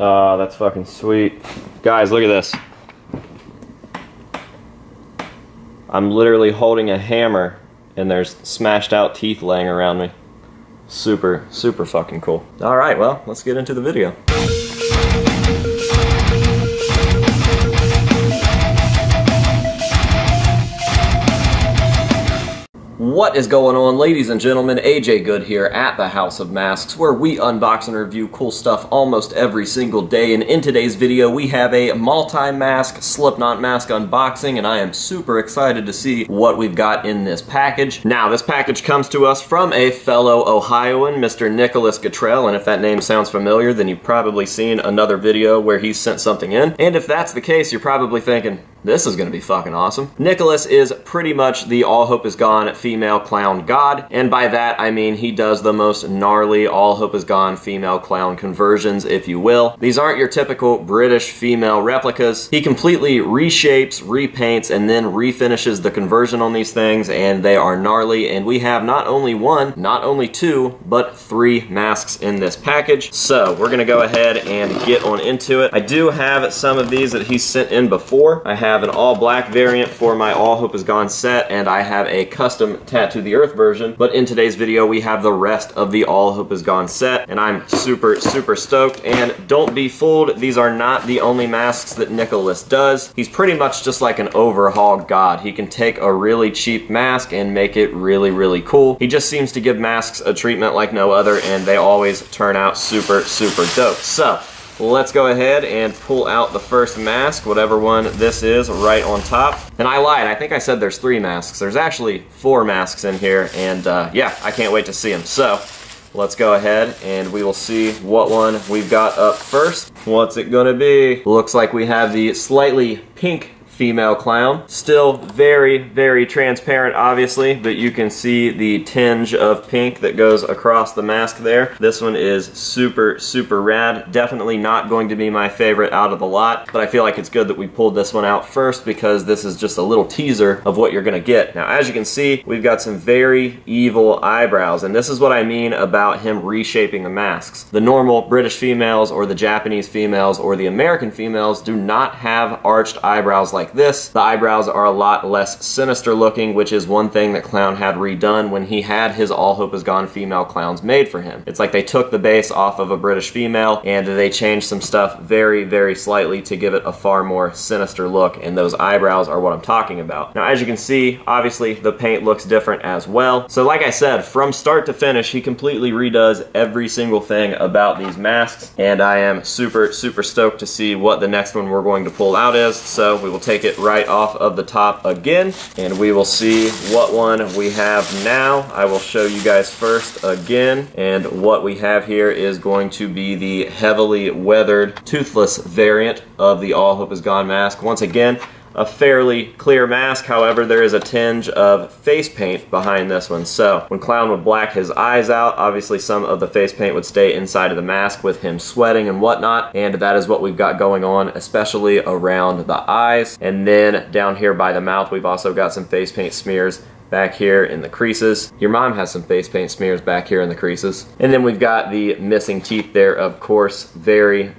Oh, that's fucking sweet. Guys, look at this. I'm literally holding a hammer and there's smashed out teeth laying around me. Super, super fucking cool. Alright, well, let's get into the video. What is going on, ladies and gentlemen? AJ Good here at the House of Masks, where we unbox and review cool stuff almost every single day. And in today's video, we have a multi-mask Slipknot mask unboxing, and I am super excited to see what we've got in this package. Now, this package comes to us from a fellow Ohioan, Mr. Nicholas Gottrell, and if that name sounds familiar, then you've probably seen another video where he sent something in. And if that's the case, you're probably thinking, this is gonna be fucking awesome. Nicholas is pretty much the all hope is gone female clown god, and by that I mean he does the most gnarly all hope is gone female clown conversions, if you will. These aren't your typical British female replicas. He completely reshapes, repaints, and then refinishes the conversion on these things, and they are gnarly, and we have not only one, not only two, but 3 masks in this package. So we're gonna go ahead and get on into it. I do have some of these that he sent in before. I have an all black variant for my All Hope Is Gone set, and I have a custom Tattoo the Earth version, but in today's video we have the rest of the All Hope Is Gone set, and I'm super stoked. And don't be fooled, these are not the only masks that Nicholas does. He's pretty much just like an overhaul god. He can take a really cheap mask and make it really cool. He just seems to give masks a treatment like no other, and they always turn out super dope. So let's go ahead and pull out the first mask, whatever one this is, right on top. And I lied, I think I said there's 3 masks. There's actually 4 masks in here, and yeah, I can't wait to see them. So let's go ahead and we will see what one we've got up first. What's it gonna be? Looks like we have the slightly pink female clown. Still very transparent, obviously, but you can see the tinge of pink that goes across the mask there. This one is super rad. Definitely not going to be my favorite out of the lot, but I feel like it's good that we pulled this one out first because this is just a little teaser of what you're gonna get. Now, as you can see, we've got some very evil eyebrows, and this is what I mean about him reshaping the masks. The normal British females or the Japanese females or the American females do not have arched eyebrows like this. The eyebrows are a lot less sinister looking, which is one thing that Clown had redone when he had his All Hope Is Gone female clowns made for him. It's like they took the base off of a British female and they changed some stuff very slightly to give it a far more sinister look, and those eyebrows are what I'm talking about. Now, as you can see, obviously the paint looks different as well. So like I said, from start to finish, he completely redoes every single thing about these masks, and I am super stoked to see what the next one we're going to pull out is. So we will take it right off of the top again, and we will see what one we have now. I will show you guys first again, and what we have here is going to be the heavily weathered toothless variant of the All Hope Is Gone mask. Once again, a fairly clear mask, however there is a tinge of face paint behind this one. So when Clown would black his eyes out, obviously some of the face paint would stay inside of the mask with him sweating and whatnot, and that is what we've got going on, especially around the eyes. And then down here by the mouth, we've also got some face paint smears back here in the creases. Your mom has some face paint smears back here in the creases. And then we've got the missing teeth there, of course. Very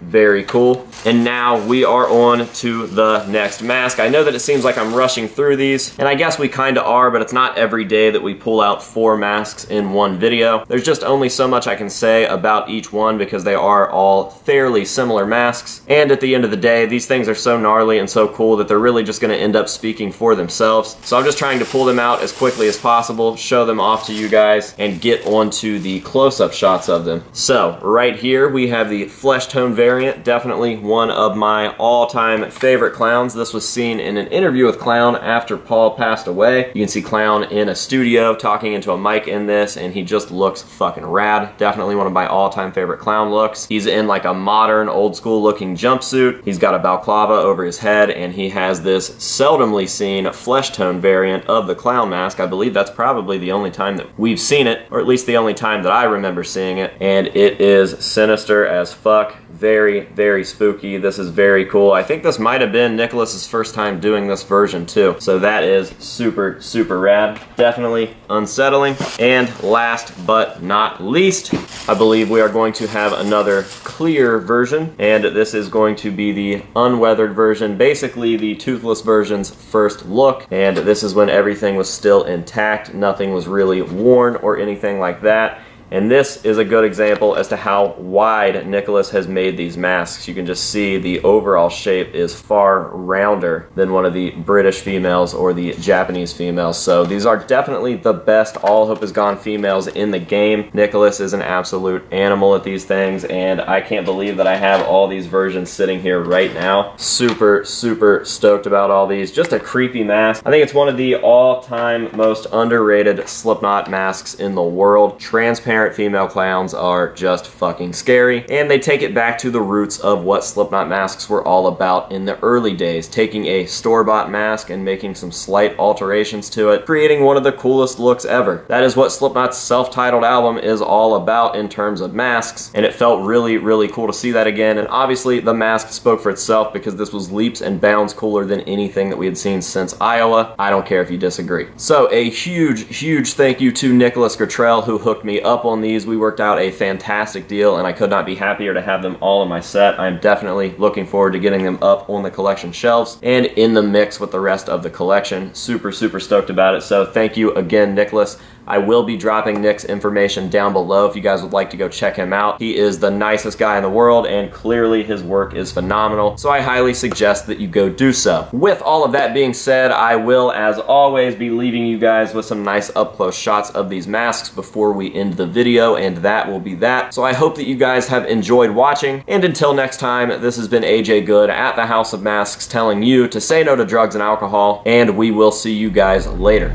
cool. And now we are on to the next mask. I know that it seems like I'm rushing through these, and I guess we kinda are, but it's not every day that we pull out 4 masks in one video. There's just only so much I can say about each one because they are all fairly similar masks. And at the end of the day, these things are so gnarly and so cool that they're really just gonna end up speaking for themselves. So I'm just trying to pull them out as quickly as possible, show them off to you guys, and get onto the close-up shots of them. So right here we have the flesh tone variant, definitely one of my all-time favorite clowns. This was seen in an interview with Clown after Paul passed away. You can see Clown in a studio talking into a mic in this, and he just looks fucking rad. Definitely one of my all-time favorite Clown looks. He's in like a modern, old-school looking jumpsuit. He's got a balaclava over his head, and he has this seldomly seen flesh tone variant of the Clown mask. I believe that's probably the only time that we've seen it, or at least the only time that I remember seeing it, and it is sinister as fuck. Very, very spooky. This is very cool. I think this might have been Nicholas's first time doing this version too. So that is super, super rad. Definitely unsettling. And last but not least, I believe we are going to have another clear version. And this is going to be the unweathered version. Basically the toothless version's first look. And this is when everything was still intact. Nothing was really worn or anything like that. And this is a good example as to how wide Nicholas has made these masks. You can just see the overall shape is far rounder than one of the British females or the Japanese females. So these are definitely the best All Hope Is Gone females in the game. Nicholas is an absolute animal at these things, and I can't believe that I have all these versions sitting here right now. Super, super stoked about all these. Just a creepy mask. I think it's one of the all-time most underrated Slipknot masks in the world. Transparent female clowns are just fucking scary, and they take it back to the roots of what Slipknot masks were all about in the early days, taking a store-bought mask and making some slight alterations to it, creating one of the coolest looks ever. That is what Slipknot's self-titled album is all about in terms of masks, and it felt really, really cool to see that again. And obviously the mask spoke for itself because this was leaps and bounds cooler than anything that we had seen since Iowa. I don't care if you disagree. So a huge, huge thank you to Nicholas Gertrell, who hooked me up on these. We worked out a fantastic deal, and I could not be happier to have them all in my set. I'm definitely looking forward to getting them up on the collection shelves and in the mix with the rest of the collection. Super, super stoked about it. So thank you again, Nicholas. I will be dropping Nick's information down below if you guys would like to go check him out. He is the nicest guy in the world, and clearly his work is phenomenal, so I highly suggest that you go do so. With all of that being said, I will, as always, be leaving you guys with some nice up-close shots of these masks before we end the video, and that will be that. So I hope that you guys have enjoyed watching, and until next time, this has been AJ Good at the House of Masks telling you to say no to drugs and alcohol, and we will see you guys later.